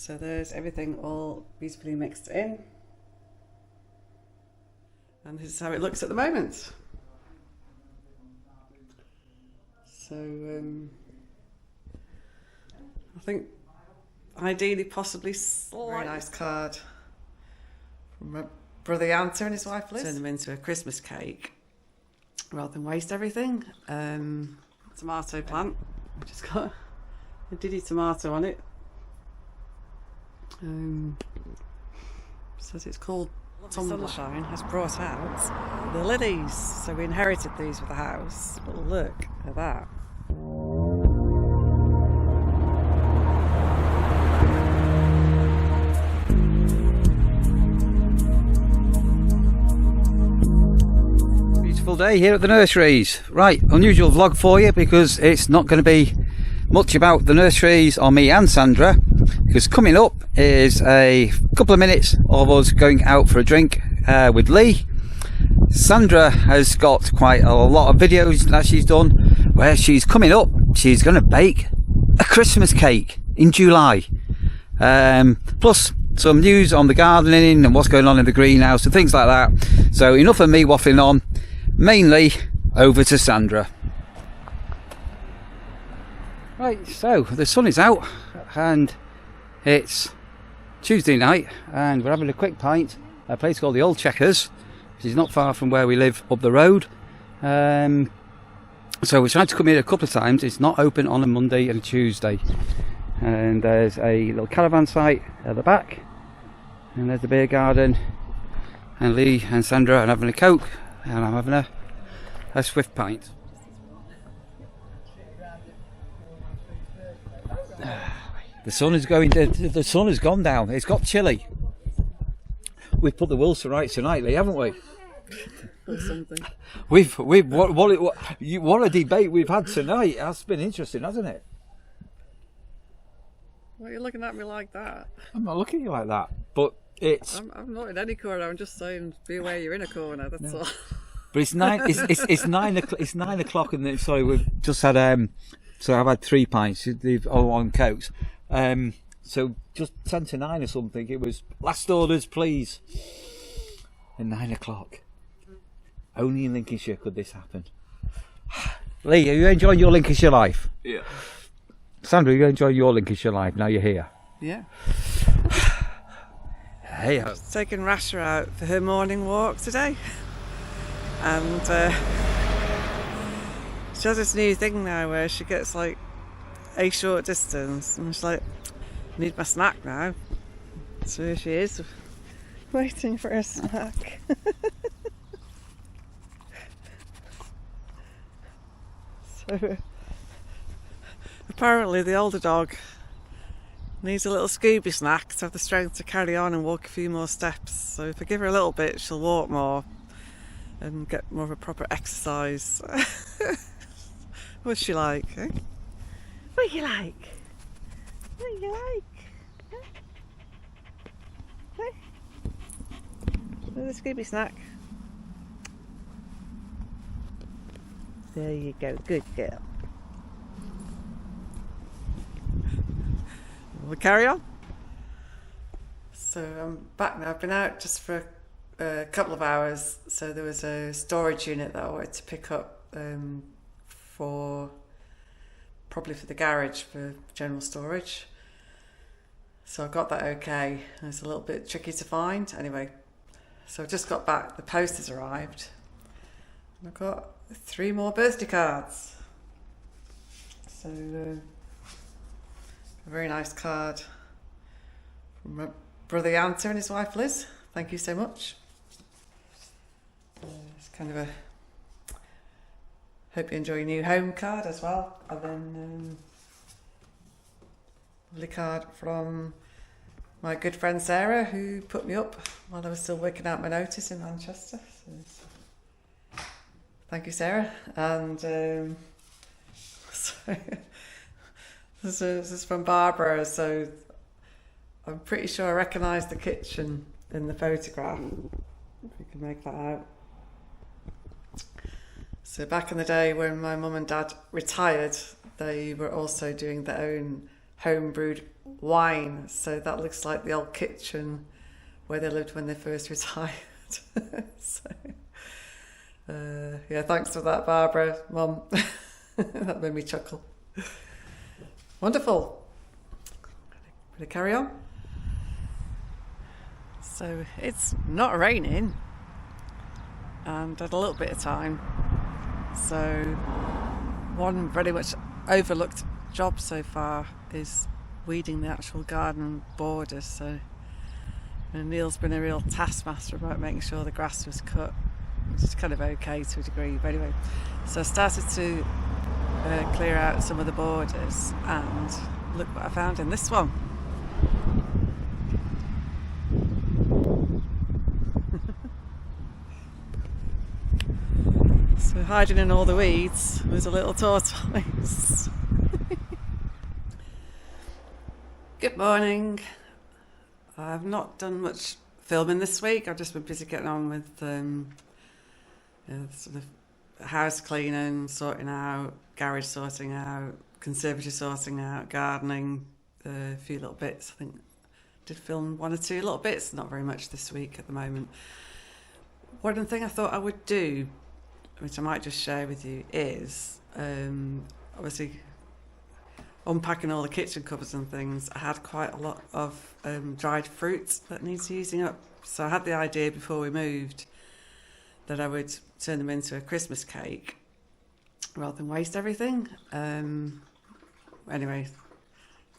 So there's everything all beautifully mixed in. And this is how it looks at the moment. So I think ideally possibly very nice card from my brother Sandra and his wife Liz. Turn them into a Christmas cake rather than waste everything. Tomato plant, which has got a diddy tomato on it. Says it's called Sunshine has brought out the lilies. So we inherited these with the house. But look at that. Beautiful day here at the nurseries. Right, unusual vlog for you because it's not going to be much about the nurseries or me and Sandra, because coming up is a couple of minutes of us going out for a drink with Lee. Sandra has got quite a lot of videos that she's done where she's coming up, she's going to bake a Christmas cake in July, plus some news on the gardening and what's going on in the greenhouse and things like that. So enough of me waffling on, mainly over to Sandra. Right, so the sun is out and it's Tuesday night and we're having a quick pint at a place called the Old Checkers, which is not far from where we live up the road. So we tried to come in a couple of times. It's not open on a Monday and a Tuesday. And there's a little caravan site at the back, and there's the beer garden, and Lee and Sandra are having a Coke and I'm having a swift pint. The sun is going. The sun has gone down. It's got chilly. We've put the wills to rights tonight, Lee, haven't we? Or something. What a debate we've had tonight. That's been interesting, hasn't it? Why are you looking at me like that? I'm not looking at you like that, but it's. I'm not in any corner. I'm just saying, be aware you're in a corner. That's all. But it's nine. It's 9 o'clock. It's 9 o'clock, and sorry, we've just had So I've had 3 pints. They've all on Cokes. So just 10 to 9 or something. It was last orders, please. At 9 o'clock. Only in Lincolnshire could this happen. Lee, are you enjoying your Lincolnshire life? Yeah. Sandra, are you enjoying your Lincolnshire life now you're here? Yeah. Hey, taking Rasha out for her morning walk today, and she has this new thing now where she gets like a short distance and she's like, I need my snack now. So here she is, waiting for her snack. So apparently the older dog needs a little Scooby snack to have the strength to carry on and walk a few more steps. So if I give her a little bit, she'll walk more and get more of a proper exercise. What's she like? Eh? What do you like? What do you like? Huh? The Scooby snack. There you go, good girl. We'll carry on. So I'm back now. I've been out just for a couple of hours. So there was a storage unit that I wanted to pick up probably for the garage for general storage. So I got that okay. It's a little bit tricky to find. Anyway, so I just got back. The post has arrived. And I've got 3 more birthday cards. So a very nice card from my brother Sandra and his wife Liz. Thank you so much. It's kind of a hope you enjoy your new home card as well. And then lovely card from my good friend Sarah, who put me up while I was still working out my notice in Manchester. So, thank you, Sarah. And so this is from Barbara. So I'm pretty sure I recognise the kitchen in the photograph. If you can make that out. So back in the day when my mum and dad retired, they were also doing their own home-brewed wine. So that looks like the old kitchen where they lived when they first retired. So, yeah, thanks for that, Barbara, Mum. That made me chuckle. Wonderful. Gonna carry on. So it's not raining and had a little bit of time. So one very much overlooked job so far is weeding the actual garden borders. So Neil's been a real taskmaster about making sure the grass was cut, which is kind of okay to a degree. But anyway, so I started to clear out some of the borders, and look what I found in this one. So hiding in all the weeds was a little tortoise. Good morning. I've not done much filming this week. I've just been busy getting on with sort of house cleaning, sorting out, garage sorting out, conservatory sorting out, gardening, a few little bits. I think I did film 1 or 2 little bits, not very much this week at the moment. One thing I thought I would do, which I might just share with you, is obviously unpacking all the kitchen cupboards and things. I had quite a lot of dried fruits that needs using up. So I had the idea before we moved that I would turn them into a Christmas cake rather than waste everything. Anyway,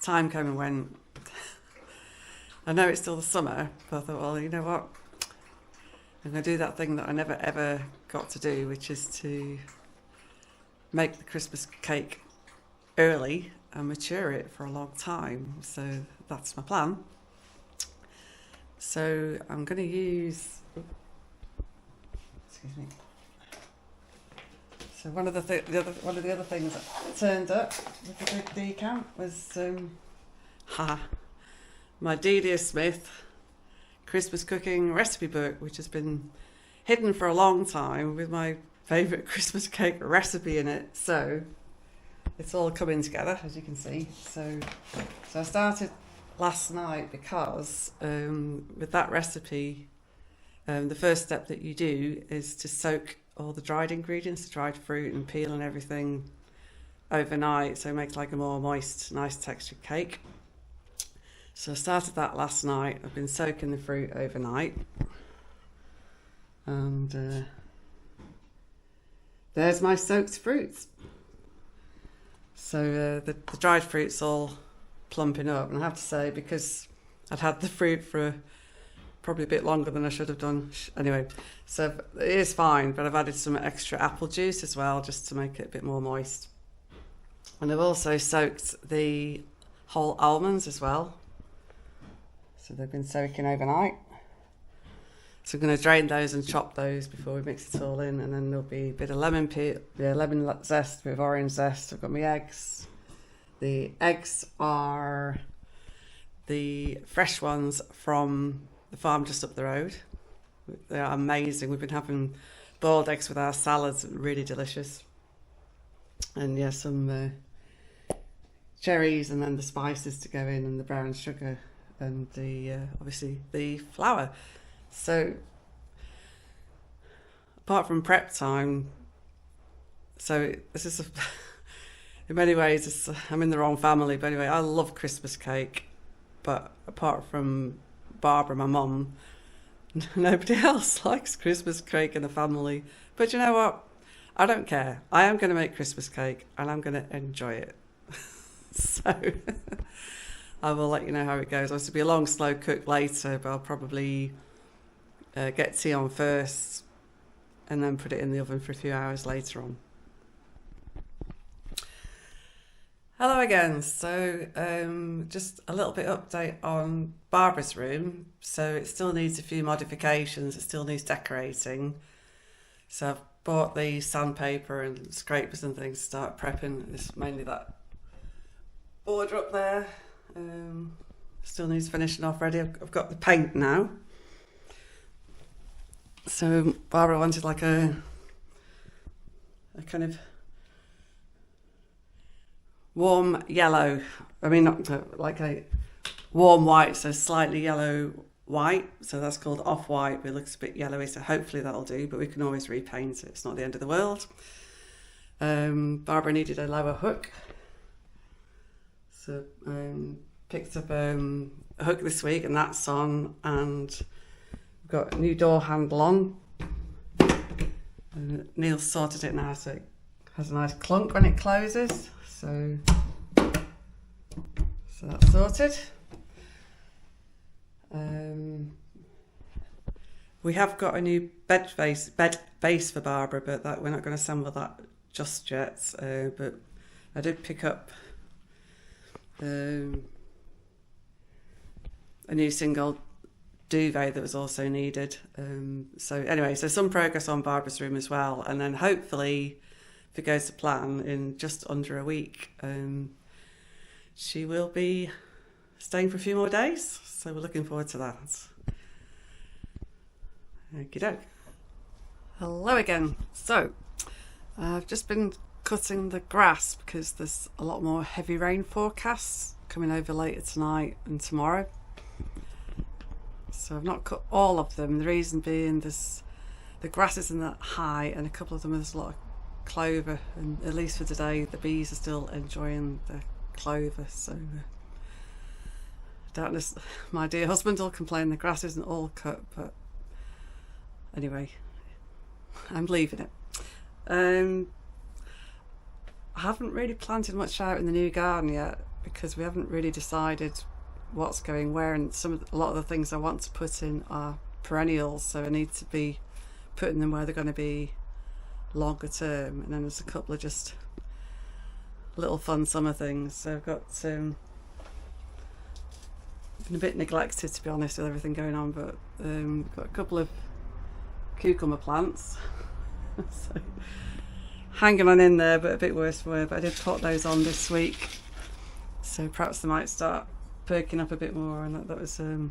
time came and went. I know it's still the summer, but I thought, well, you know what? I'm going to do that thing that I never ever got to do, which is to make the Christmas cake early and mature it for a long time. So that's my plan. So I'm going to use, excuse me. So one of the other things that turned up with the big decant was my Delia Smith Christmas cooking recipe book, which has been hidden for a long time with my favourite Christmas cake recipe in it. So it's all coming together, as you can see. So I started last night because with that recipe, the first step that you do is to soak all the dried ingredients, the dried fruit and peel and everything, overnight, so it makes like a more moist, nice textured cake. So I started that last night. I've been soaking the fruit overnight, and there's my soaked fruits. So the dried fruit's all plumping up, and I have to say, because I'd had the fruit for probably a bit longer than I should have done. Anyway, so it is fine, but I've added some extra apple juice as well, just to make it a bit more moist. And I've also soaked the whole almonds as well. So they've been soaking overnight. So I'm going to drain those and chop those before we mix it all in, and then there'll be a bit of lemon zest, a bit of orange zest. I've got my eggs. The eggs are the fresh ones from the farm just up the road. They are amazing. We've been having boiled eggs with our salads, really delicious. And yeah, some cherries, and then the spices to go in, and the brown sugar, and the obviously the flour. So apart from prep time, so this is in many ways I'm in the wrong family, but anyway, I love Christmas cake, but apart from Barbara, my mum, nobody else likes Christmas cake in the family. But you know what? I don't care. I am going to make Christmas cake, and I'm going to enjoy it. So I will let you know how it goes. It's to be a long, slow cook later, but I'll probably get tea on first and then put it in the oven for a few hours later on. Hello again. So just a little bit update on Barbara's room. So it still needs a few modifications. It still needs decorating. So I've bought the sandpaper and scrapers and things to start prepping. It's mainly that border up there. Still needs finishing off ready. I've got the paint now. So Barbara wanted like a kind of warm yellow. I mean, not like a warm white, so slightly yellow white. So that's called off-white, but it looks a bit yellowy, so hopefully that'll do, but we can always repaint it. It's not the end of the world. Barbara needed a lower hook. So picked up a hook this week, and that's on, and we've got a new door handle on. And Neil's sorted it now, so it has a nice clunk when it closes. So that's sorted. We have got a new bed base for Barbara, but that we're not going to assemble that just yet. But I did pick up a new single duvet that was also needed. So anyway, so some progress on Barbara's room as well, and then hopefully, if it goes to plan, in just under a week, she will be staying for a few more days. So we're looking forward to that. Okie doke. Hello again. So I've just been cutting the grass because there's a lot more heavy rain forecasts coming over later tonight and tomorrow. So I've not cut all of them. The reason being the grass isn't that high, and a couple of them there's a lot of clover, and at least for today the bees are still enjoying the clover. So doubtless my dear husband will complain the grass isn't all cut, but anyway, I'm leaving it. I haven't really planted much out in the new garden yet because we haven't really decided what's going where, and a lot of the things I want to put in are perennials, so I need to be putting them where they're going to be longer term, and then there's a couple of just little fun summer things. So I've got been a bit neglected, to be honest, with everything going on, but got a couple of cucumber plants so hanging on in there, but a bit worse for wear. But I did put those on this week, so perhaps they might start perking up a bit more, and that was the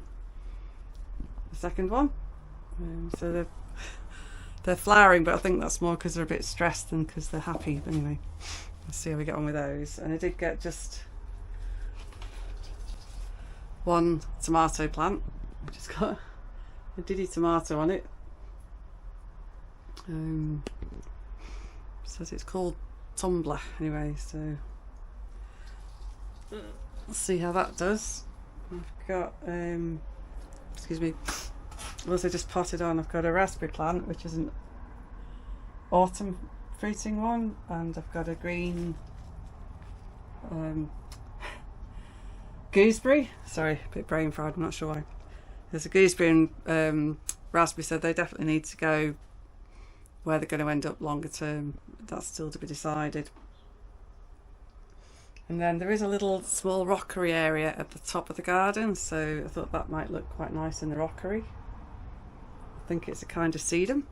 second one. So they're flowering, but I think that's more because they're a bit stressed than because they're happy. But anyway, let's see how we get on with those. And I did get just one tomato plant, which has got a diddy tomato on it. Says it's called Tumbler anyway, so let's see how that does. I've got excuse me, I've also just potted on, I've got a raspberry plant which is an autumn fruiting one, and I've got a green gooseberry, sorry, a bit brain fried, I'm not sure why. There's a gooseberry and raspberry, so they definitely need to go where they're going to end up longer term. That's still to be decided. And then there is a little small rockery area at the top of the garden, so I thought that might look quite nice in the rockery. I think it's a kind of sedum.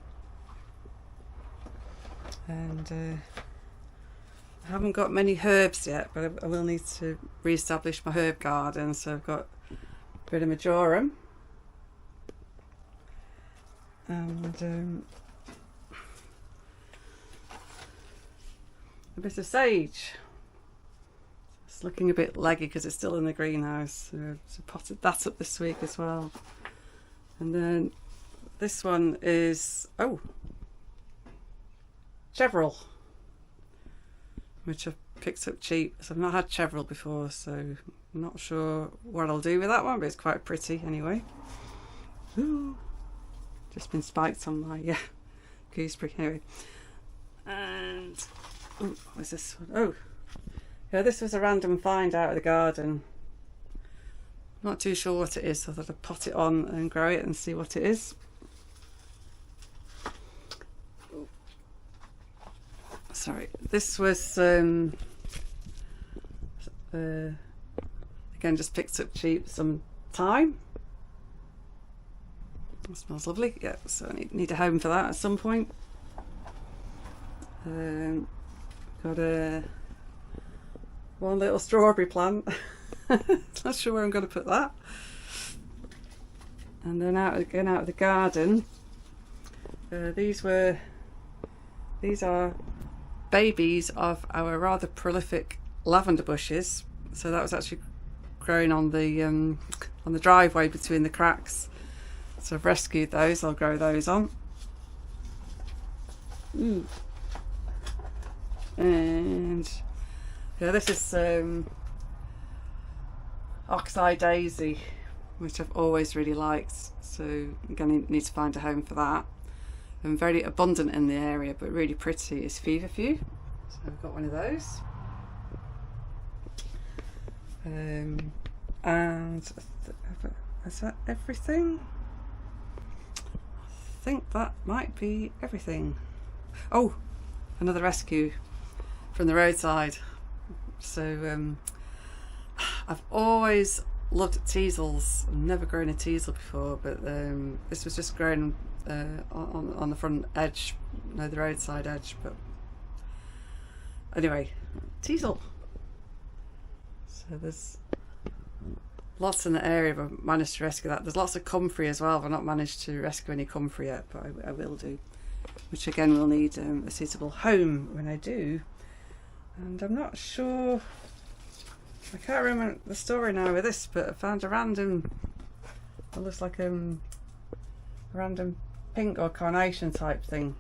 And I haven't got many herbs yet, but I will need to re-establish my herb garden. So I've got a bit of marjoram and a bit of sage. It's looking a bit leggy because it's still in the greenhouse, so potted that up this week as well. And then this one is chevril, which I've picked up cheap. So I've not had chevril before, so I'm not sure what I'll do with that one, but it's quite pretty anyway. Ooh, just been spiked on my gooseberry anyway. And what's this one? Oh yeah, this was a random find out of the garden. Not too sure what it is, so I thought I'd pot it on and grow it and see what it is. Sorry, this was again just picked up cheap, some thyme. It smells lovely. Yeah, so I need a home for that at some point. Got one little strawberry plant. Not sure where I'm going to put that. And then out of the garden, these are babies of our rather prolific lavender bushes, so that was actually growing on the driveway between the cracks. So I've rescued those. I'll grow those on. And yeah, this is oxeye daisy, which I've always really liked. So I'm going to need to find a home for that. And very abundant in the area, but really pretty, is feverfew. So I've got one of those. And is that everything? I think that might be everything. Oh, another rescue from the roadside. So I've always loved teasels. I've never grown a teasel before, but this was just grown on the front edge, no, the roadside edge. But anyway, teasel. So there's lots in the area. I've managed to rescue that. There's lots of comfrey as well. I've not managed to rescue any comfrey yet, but I will do. Which again will need a suitable home when I do. And I'm not sure, I can't remember the story now with this, but I found a random, it looks like a random pink or carnation type thing.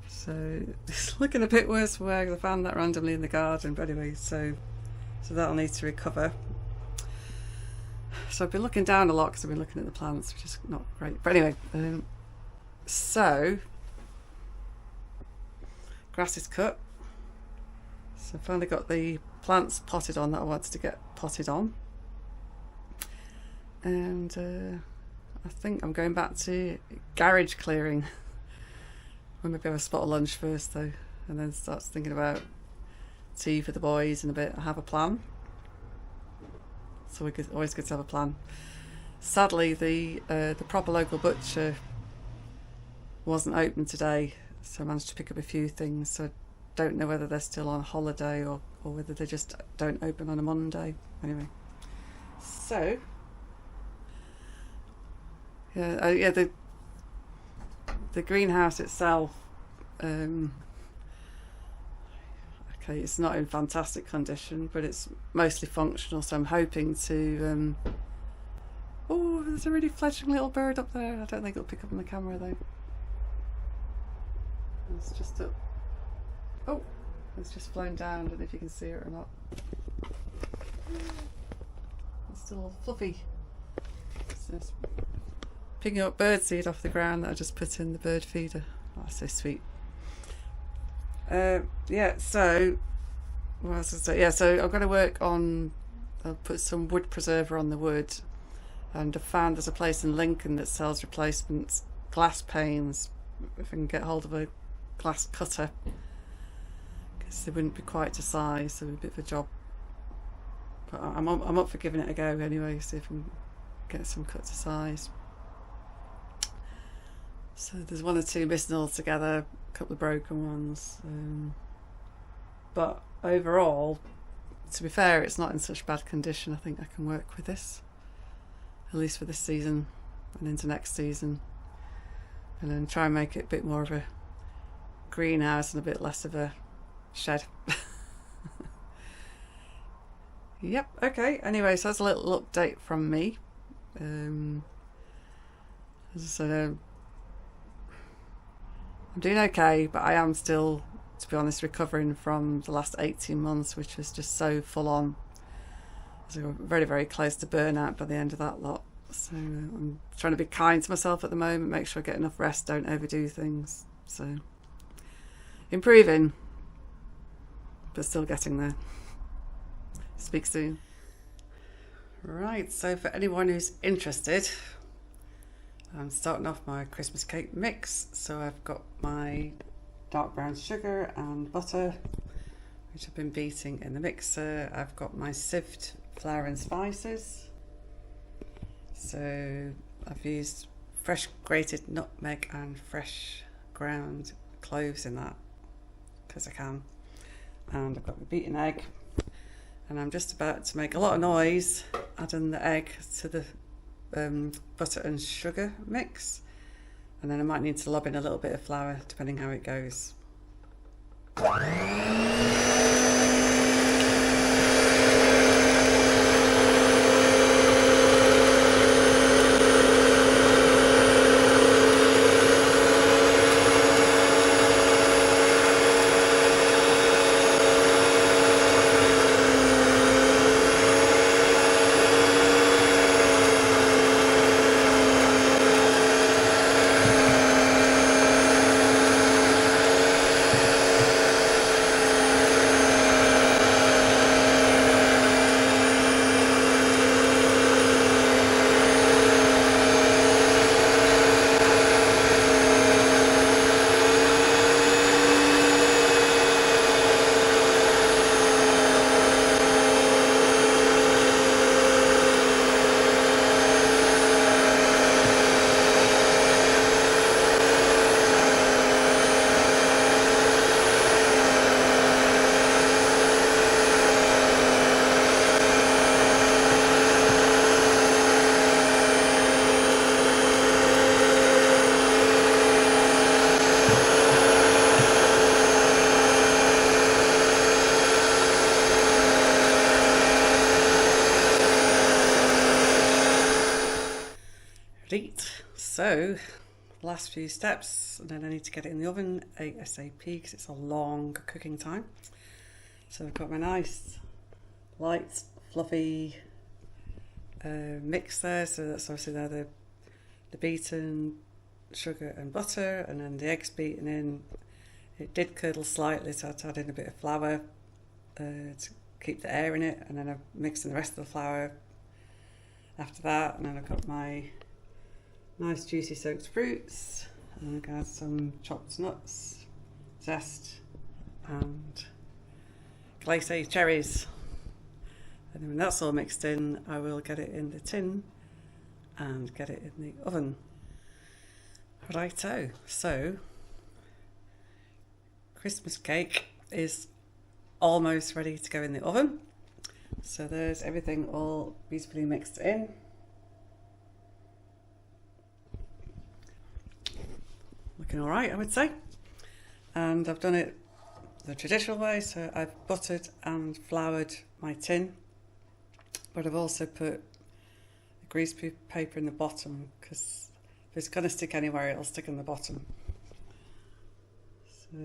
So it's looking a bit worse for wear. I found that randomly in the garden, but anyway, so that'll need to recover. So I've been looking down a lot because I've been looking at the plants, which is not great. But anyway, so grass is cut. So I finally got the plants potted on that I wanted to get potted on. And I think I'm going back to garage clearing. I'll maybe have a spot of lunch first though, and then start thinking about tea for the boys in a bit. I have a plan. So always good to have a plan. Sadly, the proper local butcher wasn't open today, so I managed to pick up a few things. So I don't know whether they're still on holiday or whether they just don't open on a Monday. Anyway, so yeah, the greenhouse itself. Okay, it's not in fantastic condition, but it's mostly functional, so I'm hoping to oh, there's a really fledgling little bird up there. I don't think it'll pick up on the camera though. It's just up. Oh, it's just flown down. I don't know if you can see it or not. It's still all fluffy. It's just picking up birdseed off the ground that I just put in the bird feeder. Oh, that's so sweet. Yeah, so what else is it? Yeah, so I'm going to work on, I'll put some wood preserver on the wood, and I found there's a place in Lincoln that sells replacement glass panes, if I can get hold of a glass cutter, because they wouldn't be quite to size, so it'd be a bit of a job. But I'm up for giving it a go anyway, see if I can get some cut to size. So there's one or two missing altogether, a couple of broken ones, but overall, to be fair, it's not in such bad condition. I think I can work with this, at least for this season and into next season, and then try and make it a bit more of a greenhouse and a bit less of a shed. Yep, okay, anyway, so that's a little update from me. As I said, I'm doing okay, but I am still, to be honest, recovering from the last 18 months, which was just so full on. So I'm very, very close to burnout by the end of that lot. So I'm trying to be kind to myself at the moment, make sure I get enough rest, don't overdo things. So improving, but still getting there. Speak soon. Right, so for anyone who's interested, I'm starting off my Christmas cake mix. So I've got my dark brown sugar and butter, which I've been beating in the mixer. I've got my sieved flour and spices. So I've used fresh grated nutmeg and fresh ground cloves in that, because I can. And I've got my beaten egg. And I'm just about to make a lot of noise adding the egg to the butter and sugar mix, and then I might need to lob in a little bit of flour depending how it goes. Right, so last few steps, and then I need to get it in the oven ASAP because it's a long cooking time. So I've got my nice light fluffy mix there, so that's obviously there the beaten sugar and butter, and then the eggs beaten in. It did curdle slightly, so I had to add in a bit of flour to keep the air in it, and then I've mixed in the rest of the flour after that. And then I've got my nice juicy soaked fruits, and I'm going to add some chopped nuts, zest, and glacé cherries. And then when that's all mixed in, I will get it in the tin and get it in the oven. Righto, so Christmas cake is almost ready to go in the oven. So there's everything all beautifully mixed in. Looking all right, I would say. And I've done it the traditional way, so I've buttered and floured my tin, but I've also put a greaseproof paper in the bottom, because if it's going to stick anywhere, it'll stick in the bottom. So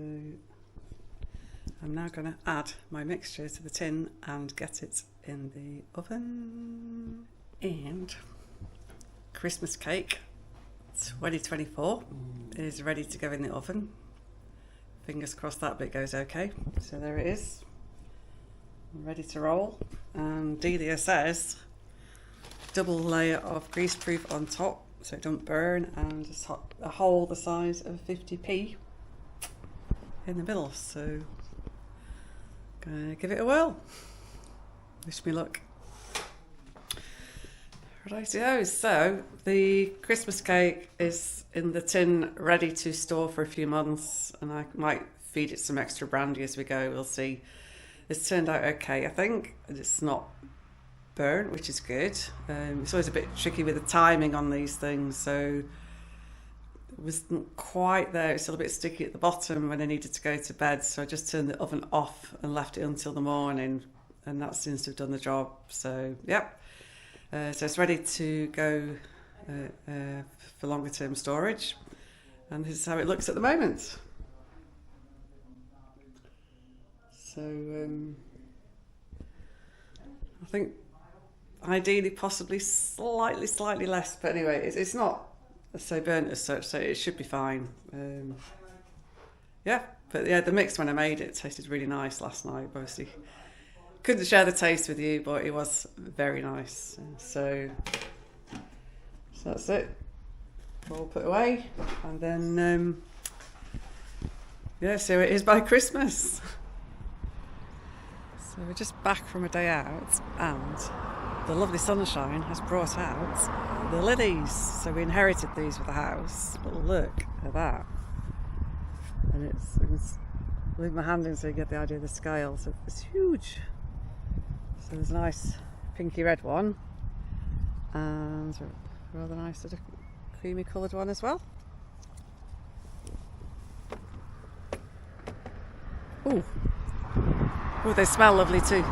I'm now going to add my mixture to the tin and get it in the oven. And Christmas cake 2024 is ready to go in the oven. Fingers crossed that bit goes okay. So there it is, ready to roll. And Delia says double layer of greaseproof on top so it don't burn, and just a hole the size of 50p in the middle. So gonna give it a whirl. Wish me luck. Rightio, so the Christmas cake is in the tin, ready to store for a few months, and I might feed it some extra brandy as we go, we'll see. It's turned out okay, I think. It's not burnt, which is good. It's always a bit tricky with the timing on these things, so it wasn't quite there. It's still a bit sticky at the bottom when I needed to go to bed, so I just turned the oven off and left it until the morning, and that seems to have done the job. So yep. So it's ready to go for longer term storage, and this is how it looks at the moment. So I think ideally possibly slightly less, but anyway, it's not so burnt as such, so it should be fine. Yeah, but yeah, the mix when I made it tasted really nice last night. Obviously couldn't share the taste with you, but it was very nice. So that's it. All put away, and then yeah, so it is by Christmas. So we're just back from a day out, and the lovely sunshine has brought out the lilies. So we inherited these with the house, but look at that. And it's leave my hand in so you get the idea of the scale. So it's huge. So there's a nice pinky red one, and a rather nice sort of creamy coloured one as well. Oh, Oh, they smell lovely too.